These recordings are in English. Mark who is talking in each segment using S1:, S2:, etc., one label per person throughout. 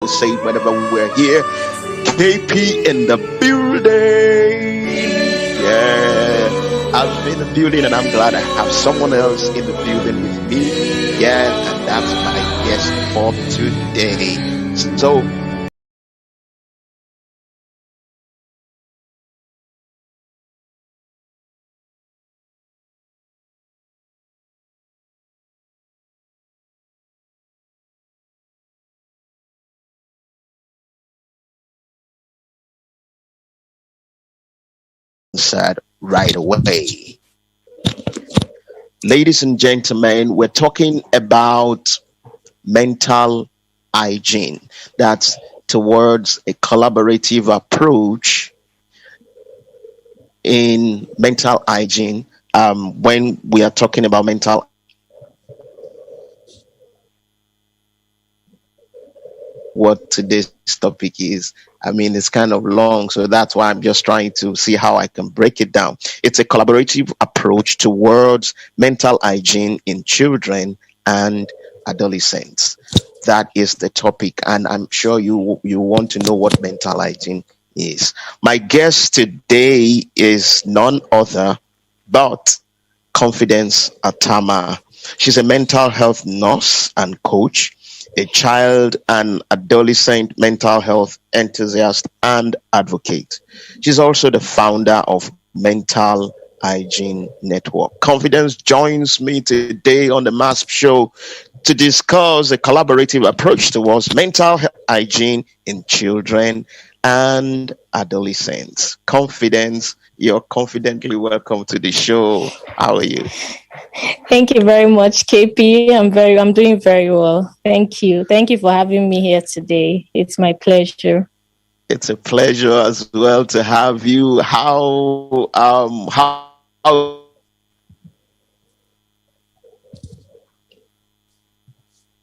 S1: we say it whenever we're here. KP in the building. Yeah, I'm in the building and I'm glad I have someone else in the building with me. Yeah, and that's my guest for today. So, said right away. Ladies and gentlemen, we're talking about mental hygiene. That's towards a collaborative approach in mental hygiene. When we are talking about mental, what today's topic is, I mean, it's kind of long, so that's why I'm just trying to see how I can break it down. It's a collaborative approach towards mental hygiene in children and adolescents. That is the topic, and I'm sure you want to know what mental hygiene is. My guest today is none other but Confidence Attamah. She's a mental health nurse and coach, a child and adolescent mental health enthusiast and advocate. She's also the founder of Mental Hygiene Network. Confidence joins me today on the MHAASP show to discuss a collaborative approach towards mental hygiene in children and adolescents. Confidence, you're confidently welcome to the show. How are you?
S2: Thank you very much, KP. I'm doing very well. Thank you. Thank you for having me here today. It's my pleasure.
S1: It's a pleasure as well to have you. How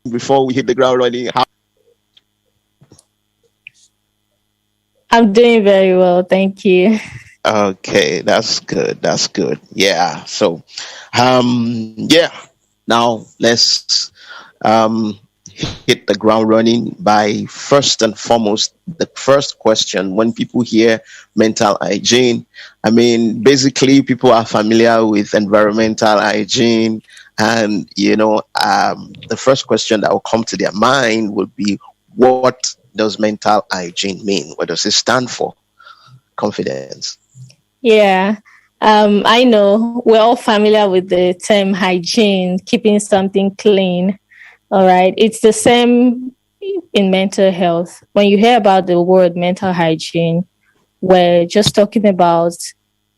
S1: before we hit the ground running,
S2: I'm doing very well. Thank you.
S1: okay, that's good. That's good. Yeah. So, yeah. Now let's hit the ground running by first and foremost the first question. When people hear mental hygiene, I mean, basically people are familiar with environmental hygiene, and the first question that will come to their mind would be, what does mental hygiene mean? What does it stand for? Confidence.
S2: Yeah. I know we're all familiar with the term hygiene, keeping something clean. All right. It's the same in mental health. When you hear about the word mental hygiene, we're just talking about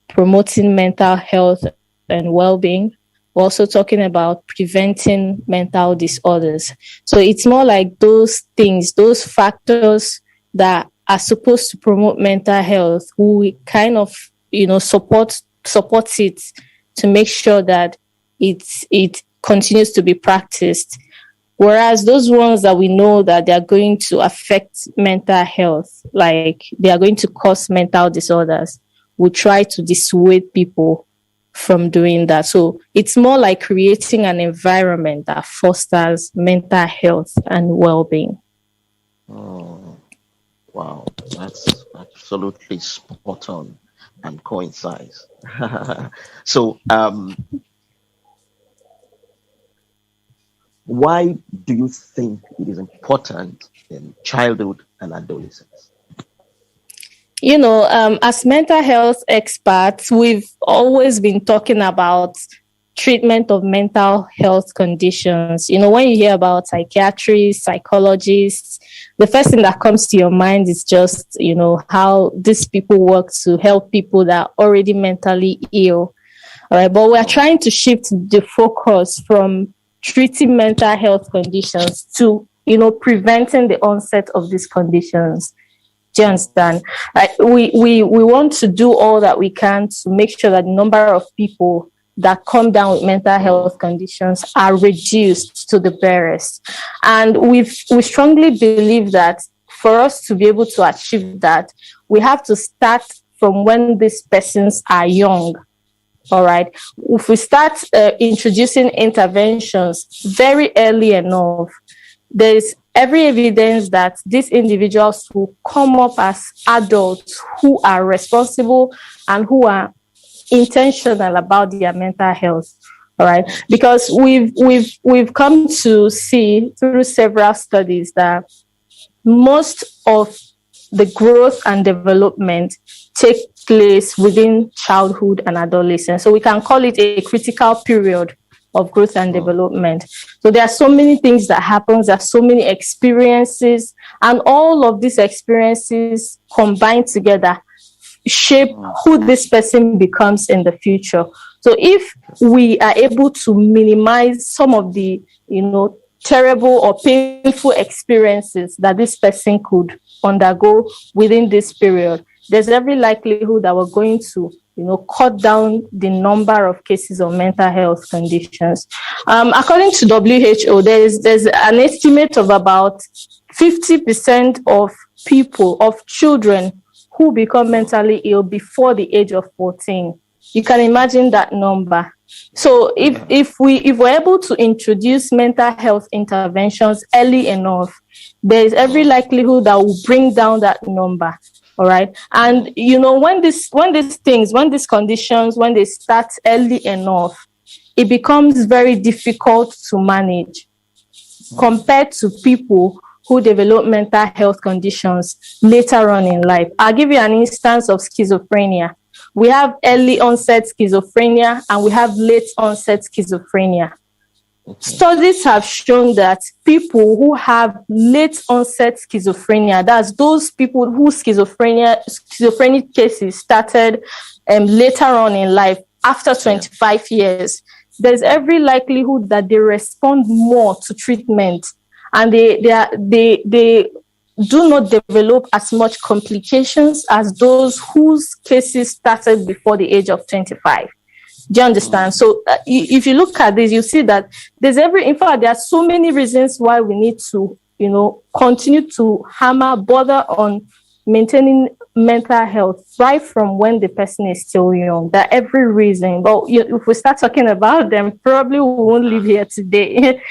S2: promoting mental health and well-being. We're also talking about preventing mental disorders. So it's more like those things, those factors that are supposed to promote mental health, we kind of, support it to make sure that it continues to be practiced. Whereas those ones that we know that they are going to affect mental health, like they are going to cause mental disorders, we try to dissuade people from doing that. So it's more like creating an environment that fosters mental health and well-being.
S1: Oh, wow. That's absolutely spot on and coincides. So, why do you think it is important in childhood and adolescence?
S2: As mental health experts, we've always been talking about treatment of mental health conditions. When you hear about psychiatrists, psychologists, the first thing that comes to your mind is just, how these people work to help people that are already mentally ill. All right. But we're trying to shift the focus from treating mental health conditions to, preventing the onset of these conditions. Do you understand? We want to do all that we can to make sure that the number of people that come down with mental health conditions are reduced to the barest. And we strongly believe that for us to be able to achieve that, we have to start from when these persons are young. All right. If we start introducing interventions very early enough, there's every evidence that these individuals will come up as adults who are responsible and who are intentional about their mental health. All right, because we've come to see through several studies that most of the growth and development take place within childhood and adolescence. So we can call it a critical period of growth and development. So there are so many things that happen, there are so many experiences, and all of these experiences combined together shape who this person becomes in the future. So if we are able to minimize some of the, terrible or painful experiences that this person could undergo within this period, there's every likelihood that we're going to, cut down the number of cases of mental health conditions. According to WHO, there's an estimate of about 50% of children who become mentally ill before the age of 14. You can imagine that number. So if we're able to introduce mental health interventions early enough, there is every likelihood that will bring down that number. All right. And when these conditions, when they start early enough, it becomes very difficult to manage compared to people who develop mental health conditions later on in life. I'll give you an instance of schizophrenia. We have early onset schizophrenia and we have late onset schizophrenia. Studies have shown that people who have late onset schizophrenia, that's those people whose schizophrenic cases started later on in life, after 25 years, there's every likelihood that they respond more to treatment and they do not develop as much complications as those whose cases started before the age of 25. Do you understand? So if you look at this, you see that in fact, there are so many reasons why we need to, continue to bother on maintaining mental health right from when the person is still young. There are every reason. But if we start talking about them, probably we won't live here today.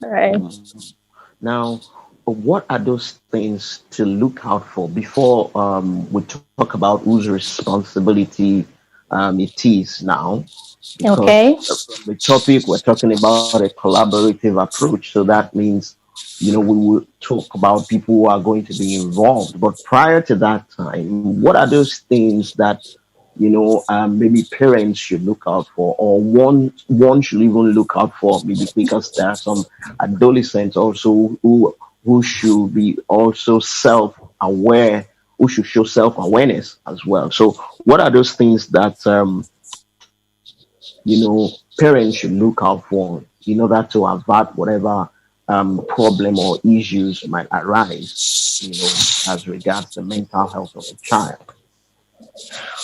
S2: Right.
S1: Now, what are those things to look out for before we talk about whose responsibility it is now?
S2: Okay.
S1: The topic, we're talking about a collaborative approach. So that means, we will talk about people who are going to be involved. But prior to that time, what are those things that, maybe parents should look out for, or one should even look out for, maybe because there are some adolescents also who should be also self-aware, who should show self-awareness as well. So what are those things that, parents should look out for in order to avert whatever problem or issues might arise, as regards the mental health of a child?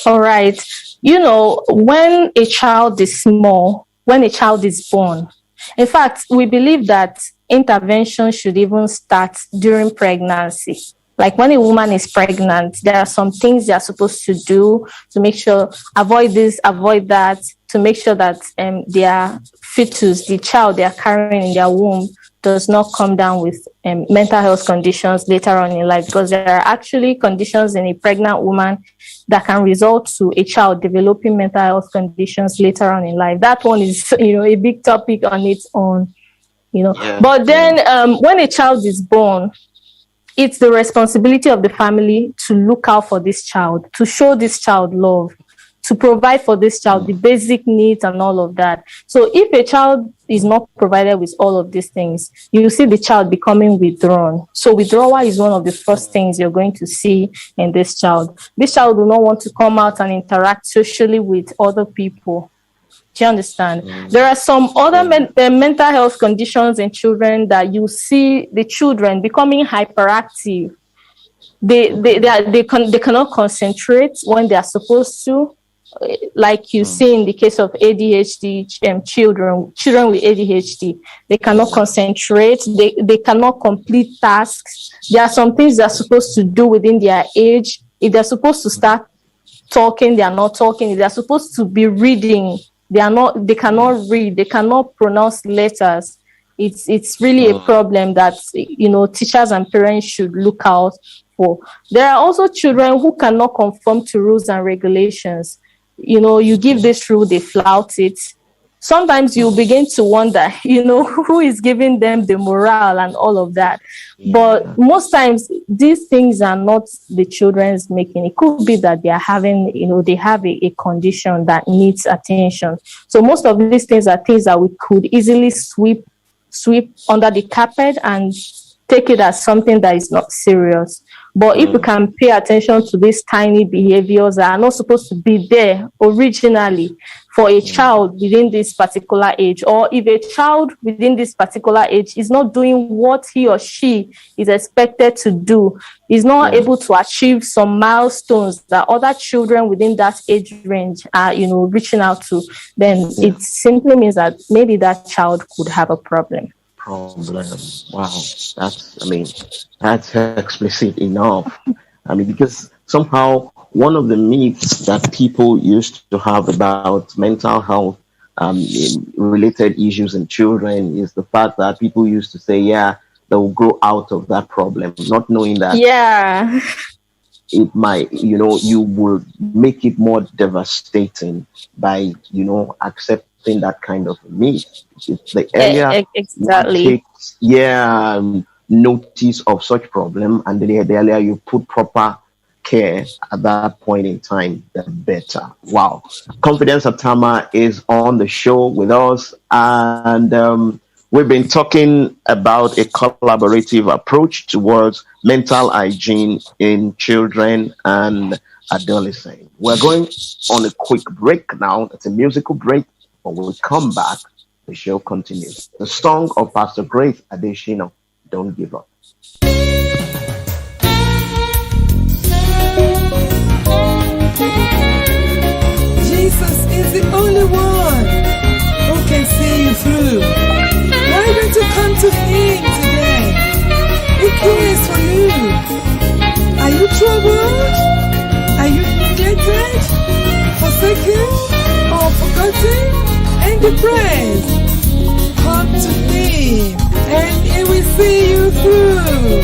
S2: All right. When a child is small, when a child is born, in fact, we believe that intervention should even start during pregnancy. Like when a woman is pregnant, there are some things they are supposed to do to make sure, avoid this, avoid that, to make sure that their fetus, the child they are carrying in their womb, does not come down with mental health conditions later on in life, because there are actually conditions in a pregnant woman that can result to a child developing mental health conditions later on in life. That one is, a big topic on its own, But then when a child is born, it's the responsibility of the family to look out for this child, to show this child love, to provide for this child the basic needs and all of that. So if a child is not provided with all of these things, you see the child becoming withdrawn. So withdrawal is one of the first things you're going to see in this child. This child will not want to come out and interact socially with other people. Do you understand? There are some other mental health conditions in children that you see the children becoming hyperactive. They cannot concentrate when they are supposed to, like you see in the case of ADHD children with ADHD. They cannot concentrate. They cannot complete tasks. There are some things they're supposed to do within their age. If they're supposed to start talking, they are not talking. If they're supposed to be reading, they cannot read, they cannot pronounce letters. It's really a problem that, teachers and parents should look out for. There are also children who cannot conform to rules and regulations. You give this rule, they flout it. Sometimes you begin to wonder, who is giving them the morale and all of that. But most times, these things are not the children's making. It could be that they are having, they have a condition that needs attention. So most of these things are things that we could easily sweep under the carpet and take it as something that is not serious. But if we can pay attention to these tiny behaviors that are not supposed to be there originally for a child within this particular age, or if a child within this particular age is not doing what he or she is expected to do, is not able to achieve some milestones that other children within that age range are, reaching out to, then it simply means that maybe that child could have a problem.
S1: Wow, that's explicit enough. Because somehow one of the myths that people used to have about mental health related issues in children is the fact that people used to say, they'll grow out of that problem, not knowing that it might, you will make it more devastating by, accepting that kind of myth. It's the earlier notice of such problem, and the earlier you put proper care at that point in time, the better. Wow. Confidence Attamah is on the show with us, and we've been talking about a collaborative approach towards mental hygiene in children and adolescents. We're going on a quick break now. It's a musical break, but when we come back, the show continues. The song of Pastor Grace Adeshino, Don't Give Up.
S3: Jesus is the only one who can see you through. Why don't you come to Him today? He cares for you. Are you troubled? Are you neglected, forsaken, or forgotten, and depressed? Come to Him, and He will see you through.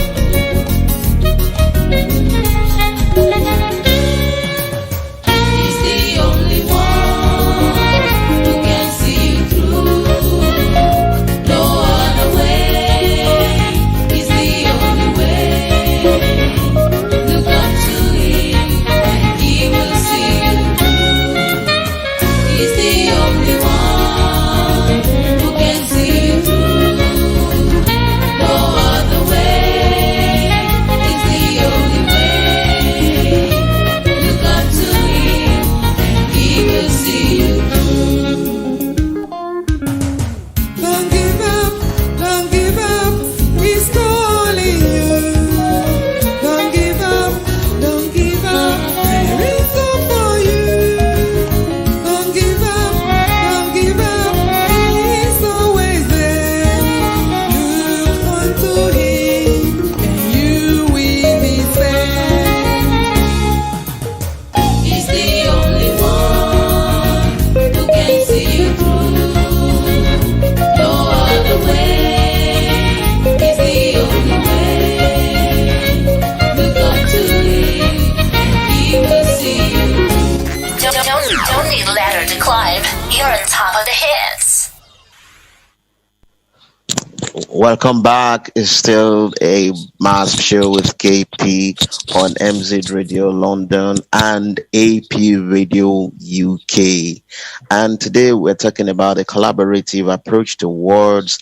S1: Welcome back. It's still a MHAASP show with KP on MZ Radio London and AP Radio UK. And today we're talking about a collaborative approach towards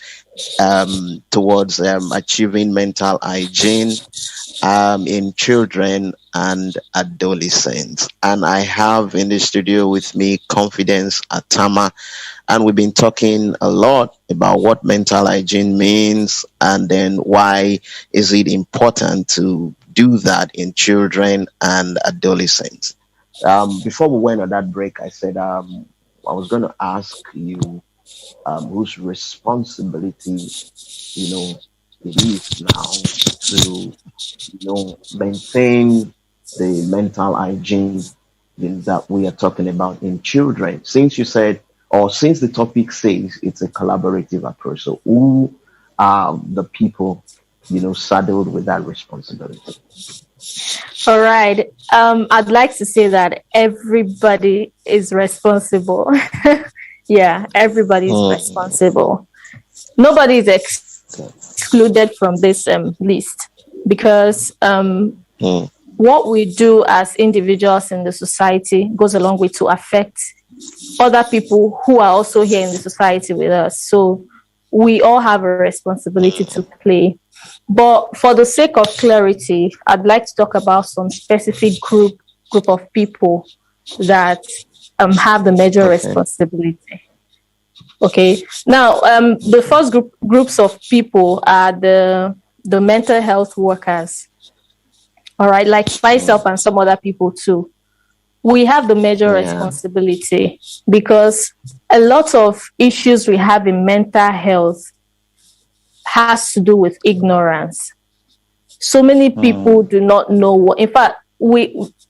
S1: achieving mental hygiene in children and adolescents. And I have in the studio with me Confidence Attamah. And we've been talking a lot about what mental hygiene means and then why is it important to do that in children and adolescents. Before we went on that break, I said I was going to ask you whose responsibility, it is now to, maintain the mental hygiene that we are talking about in children. Since you said, or since the topic says it's a collaborative approach, so who the people, saddled with that responsibility?
S2: All right. I'd like to say that everybody is responsible. Yeah, everybody is responsible. Nobody is excluded from this list, because what we do as individuals in the society goes a long way to affect other people who are also here in the society with us. So we all have a responsibility to play. But for the sake of clarity, I'd like to talk about some specific group of people that have the major responsibility. Okay. Now, the first groups of people are the mental health workers. All right, like myself and some other people too. We have the major responsibility, because a lot of issues we have in mental health has to do with ignorance. So many people do not know what, in fact,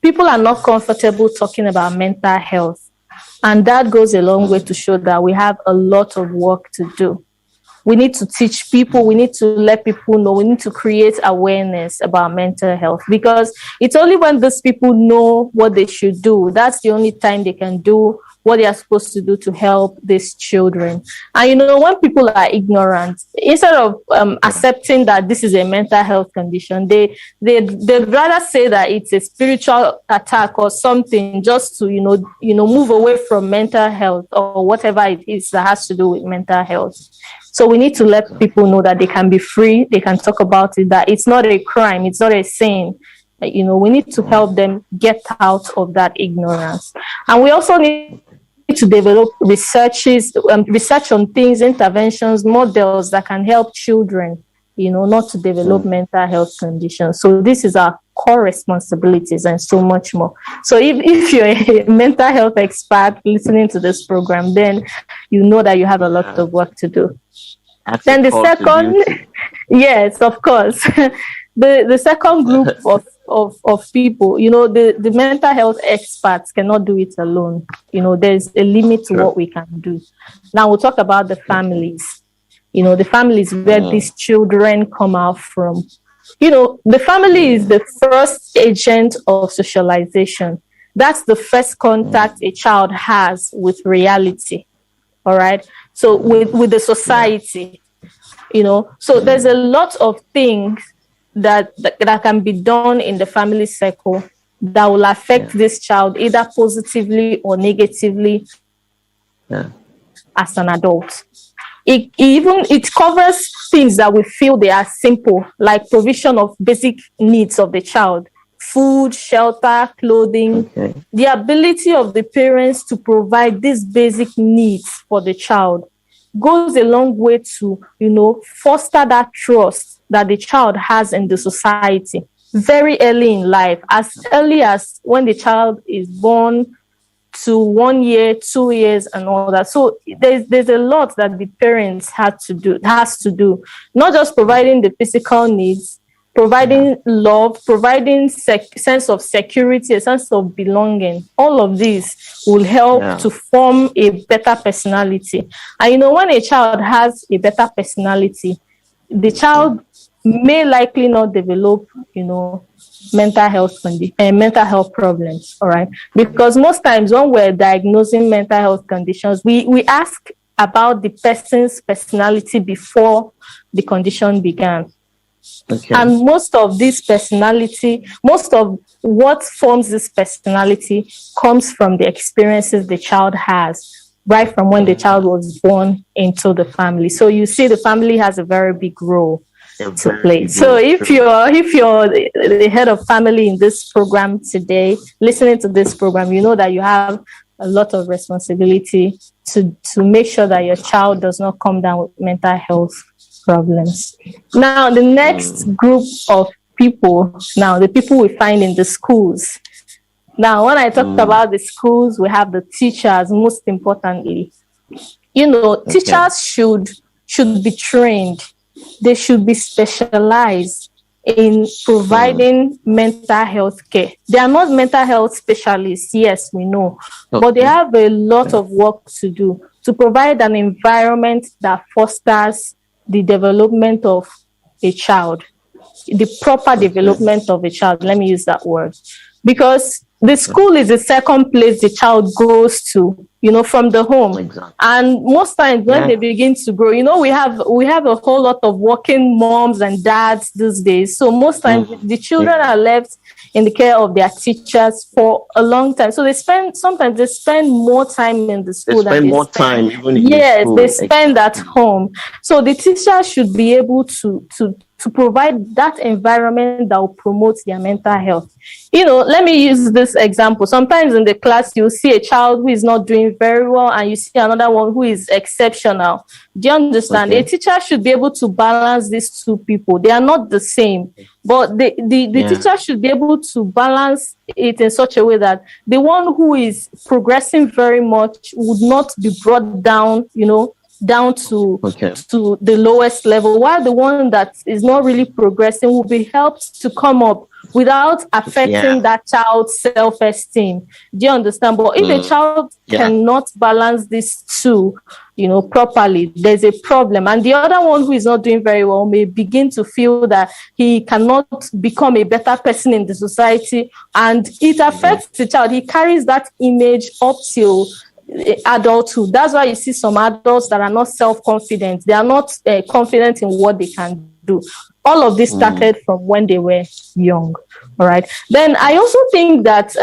S2: people are not comfortable talking about mental health. And that goes a long way to show that we have a lot of work to do. We need to teach people, we need to let people know, we need to create awareness about mental health, because it's only when these people know what they should do, that's the only time they can do what they are supposed to do to help these children. And when people are ignorant, instead of accepting that this is a mental health condition, they'd rather say that it's a spiritual attack or something, just to move away from mental health or whatever it is that has to do with mental health. So we need to let people know that they can be free, they can talk about it, that it's not a crime, it's not a sin. We need to help them get out of that ignorance. And we also need to develop research on things, interventions, models that can help children, not to develop mental health conditions. So this is our core responsibilities and so much more. So if you're a mental health expert listening to this program, then you know that you have a lot of work to do. Then the second, yes, of course, the second group of people, the mental health experts cannot do it alone. There's a limit to what we can do. Now we'll talk about the families. The families where these children come out from. The family is the first agent of socialization. That's the first contact a child has with reality. All right. So with the society, so there's a lot of things that can be done in the family circle that will affect this child either positively or negatively as an adult. It covers things that we feel they are simple, like provision of basic needs of the child, food, shelter, clothing, the ability of the parents to provide these basic needs for the child goes a long way to, foster that trust that the child has in the society very early in life, as early as when the child is born to 1 year, 2 years, and all that. So there's a lot that the parents has to do, not just providing the physical needs, providing love, providing sense of security, a sense of belonging. All of these will help to form a better personality. And when a child has a better personality, the child may likely not develop, mental health problems. All right, because most times when we're diagnosing mental health conditions, we ask about the person's personality before the condition began. And most of what forms this personality comes from the experiences the child has right from when the child was born into the family. So you see, the family has a very big role to play. So if you're the head of family in this program today, listening to this program, you know that you have a lot of responsibility to make sure that your child does not come down with mental health problems. Now, the next group of people, the people we find in the schools. Now, when I talked about the schools, we have the teachers, most importantly. Teachers should be trained. They should be specialized in providing mental health care. They are not mental health specialists, yes, we know, but they have a lot of work to do to provide an environment that fosters the development of a child, the proper development of a child. Let me use that word. Because the school is the second place the child goes to, from the home.
S1: Exactly.
S2: And most times when they begin to grow, we have a whole lot of working moms and dads these days. So most times the children are left in the care of their teachers for a long time. So sometimes they spend more time in the school
S1: than they spend time even in
S2: the
S1: school.
S2: They spend at home. So the teacher should be able to provide that environment that will promote their mental health. Let me use this example. Sometimes in the class, you'll see a child who is not doing very well, and you see another one who is exceptional. Do you understand? A teacher should be able to balance these two people. They are not the same, but the teacher should be able to balance it in such a way that the one who is progressing very much would not be brought down, down to the lowest level, while the one that is not really progressing will be helped to come up without affecting that child's self-esteem. Do you understand? But if a child cannot balance these two, properly, there's a problem. And the other one who is not doing very well may begin to feel that he cannot become a better person in the society, and it affects the child. He carries that image up till adulthood. That's why you see some adults that are not self-confident. They are not confident in what they can do. All of this started from when they were young. All right. Then I also think that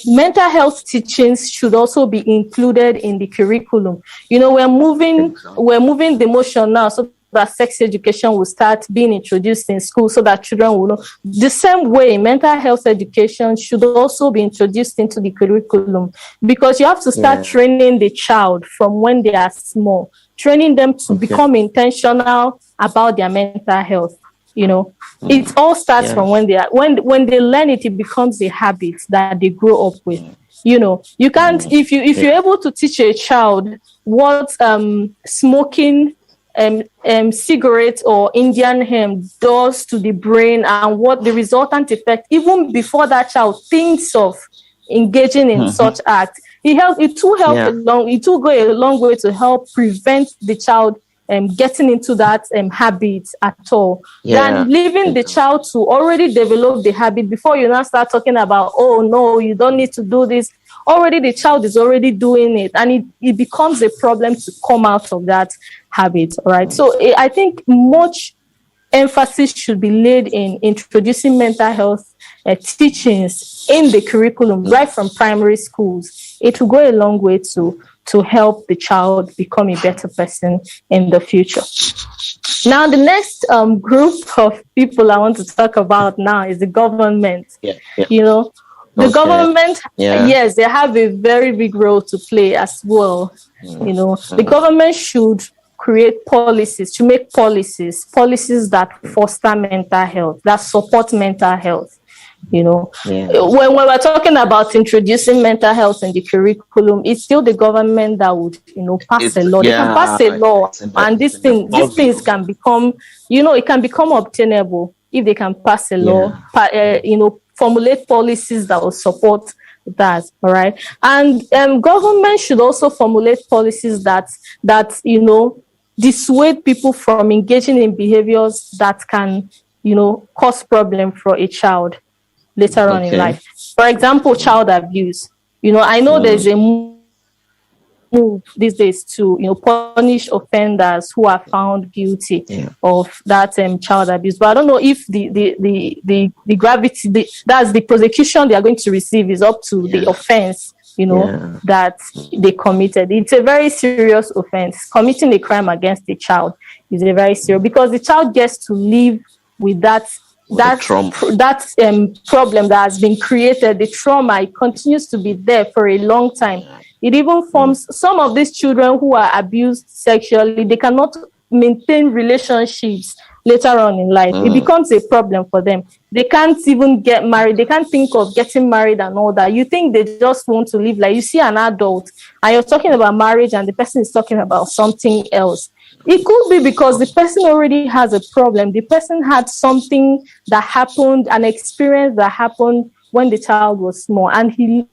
S2: mental health teachings should also be included in the curriculum. We're moving the motion now, so that sex education will start being introduced in school, so that children will know. The same way, mental health education should also be introduced into the curriculum, because you have to start training the child from when they are small, training them to become intentional about their mental health. It all starts from when they learn it, it becomes a habit that they grow up with. You can't, if you're able to teach a child what smoking cigarette or Indian hemp does to the brain and what the resultant effect, even before that child thinks of engaging in such act, it will go a long way to help prevent the child getting into that habit at all. Than leaving the child to already develop the habit before you now start talking about, oh no, you don't need to do this. Already the child is already doing it, and it becomes a problem to come out of that habit. All right. So I think much emphasis should be laid in introducing mental health teachings in the curriculum right from primary schools. It will go a long way to help the child become a better person in the future. Now, the next group of people I want to talk about now is the government. The government, yes, they have a very big role to play as well. The government should create policies, to make policies that foster mental health, that support mental health. When we're talking about introducing mental health in the curriculum, it's still the government that would, pass a law. They can pass a law, and these things can become, it can become obtainable if they can pass a law, formulate policies that will support that. All right. And government should also formulate policies that dissuade people from engaging in behaviors that can, cause problem for a child later on in life. For example, child abuse. I know there's a move these days to, punish offenders who are found guilty of that child abuse. But I don't know if the gravity, that's the prosecution they are going to receive is up to the offense, that they committed. It's a very serious offense. Committing a crime against a child is a very serious, because the child gets to live with that problem that has been created. The trauma, it continues to be there for a long time. It even forms some of these children who are abused sexually. They cannot maintain relationships later on in life. It becomes a problem for them. They can't even get married. They can't think of getting married and all that. You think they just want to live like, you see an adult and you're talking about marriage and the person is talking about something else. It could be because the person already has a problem. The person had something that happened, an experience that happened when the child was small, and he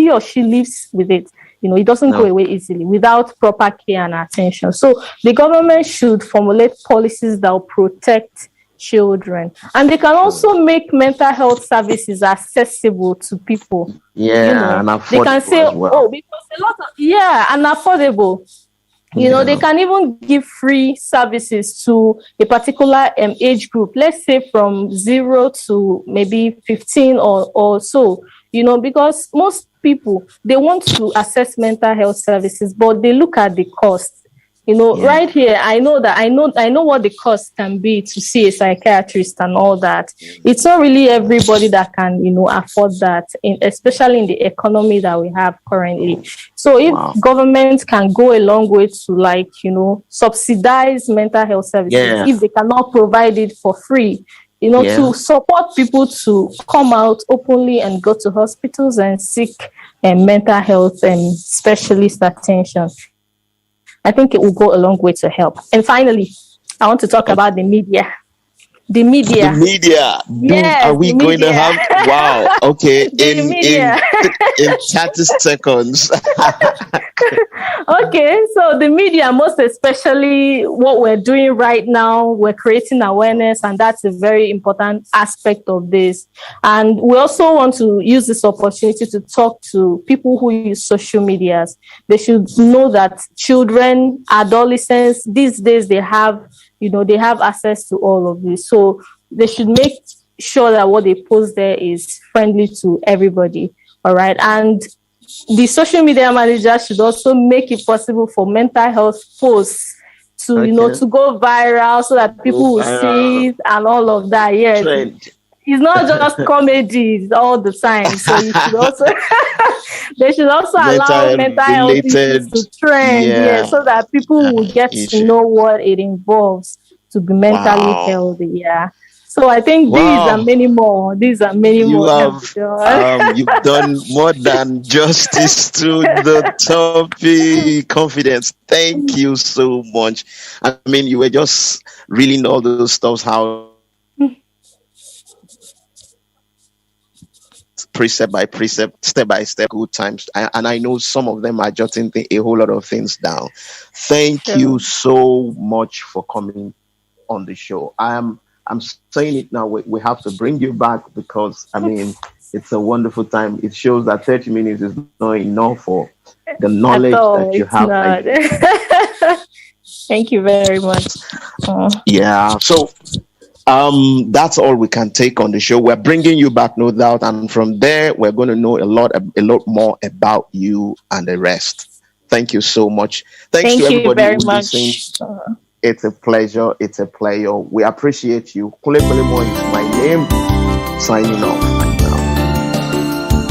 S2: or she lives with it. It doesn't go away easily without proper care and attention. So the government should formulate policies that will protect children, and they can also make mental health services accessible to people.
S1: And affordable.
S2: They can say, because a lot of and affordable. They can even give free services to a particular age group, let's say from 0 to maybe 15 or so, because most people, they want to access mental health services, but they look at the cost. Right here, I know what the cost can be to see a psychiatrist and all that. It's not really everybody that can, afford that, especially in the economy that we have currently. So if government can go a long way to subsidize mental health services, if they cannot provide it for free, to support people to come out openly and go to hospitals and seek mental health and specialist attention, I think it will go a long way to help. And finally, I want to talk about the media. The media.
S1: Yes, are we going to have? Wow. Okay. In 30 seconds.
S2: Okay. So the media, most especially what we're doing right now, we're creating awareness, and that's a very important aspect of this. And we also want to use this opportunity to talk to people who use social medias. They should know that children, adolescents, these days they have access to all of this. So they should make sure that what they post there is friendly to everybody. All right. And the social media manager should also make it possible for mental health posts to, to go viral so that people will see it and all of that. Yes. Trend. It's not just comedies all the time. So you should also they should also allow mental health issues to trend, so that people will get to know what it involves to be mentally healthy. Yeah. So I think these are many more. These are many more.
S1: You've done more than justice to the topic. Confidence. Thank you so much. I mean, you were just reeling all those stuff, how precept by precept, step by step, good times. And I know some of them are jotting a whole lot of things down. Thank you so much for coming on the show. I'm saying it now. We have to bring you back because, I mean, it's a wonderful time. It shows that 30 minutes is not enough for the knowledge that you have.
S2: Thank you very much.
S1: Yeah. So that's all we can take on the show. We're bringing you back, no doubt, and from there we're going to know a lot more about you and the rest. Thank you so much. Thanks to everybody who listened. It's a pleasure. It's a pleasure. We appreciate you. Kunle Pelemo is my name. Signing off.